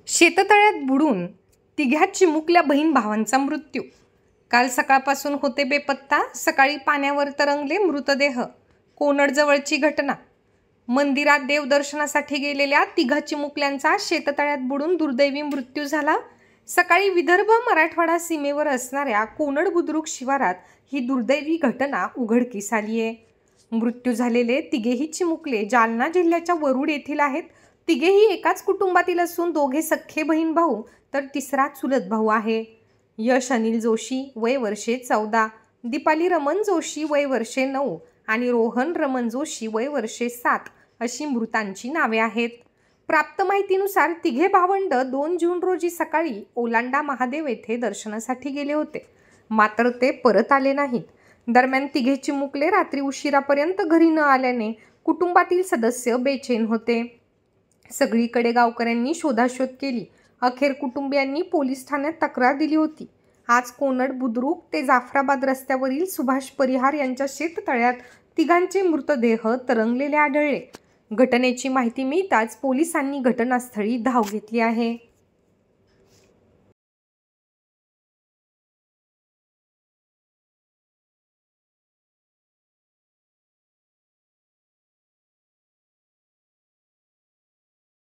शेततळ्यात बुडून तिघ्या चिमुकल्या बहीण भावांचा मृत्यू। काल सकाळपासून होते बेपत्ता, सकाळी पाण्यावर तरंगले मृतदेह। कोनडजवळची घटना। मंदिरात देवदर्शनासाठी गेलेल्या तिघा चिमुकल्यांचा शेततळ्यात बुडून दुर्दैवी मृत्यू झाला। सकाळी विदर्भ मराठवाडा सीमेवर असणाऱ्या कोनड बुद्रुक शिवारात ही दुर्दैवी घटना उघडकीस आली आहे। मृत्यू झालेले तिघेही चिमुकले जालना जिल्ह्याच्या वरुड येथील आहेत। तिघेही एकाच कुटुंबातील असून दोघे सख्खे बहीण भाऊ तर तिसरा चुलत भाऊ आहे। यश अनिल जोशी वय वर्षे 14, दीपाली रमन जोशी वय वर्षे 9 आणि रोहन रमन जोशी वय वर्षे 7 अशी मृतांची नावे आहेत। प्राप्त माहितीनुसार तिघे भावंड 2 जून रोजी सकाळी ओलांडा महादेव येथे दर्शनासाठी गेले होते, मात्र ते परत आले नाहीत। दरम्यान तिघे चिमुकले रात्री उशिरापर्यंत घरी न आल्याने कुटुंबातील सदस्य बेचैन होते। सगळीकडे गावकऱ्यांनी शोधाशोध केली। अखेर कुटुंबियांनी पोलीस ठाण्यात तक्रार दिली होती। आज कोनड बुद्रुक ते जाफराबाद रस्त्यावरील सुभाष परिहार यांच्या शेततळ्यात तिघांचे मृतदेह तरंगलेले आढळले। घटनेची माहिती मिळताच पोलिसांनी घटनास्थळी धाव घेतली आहे।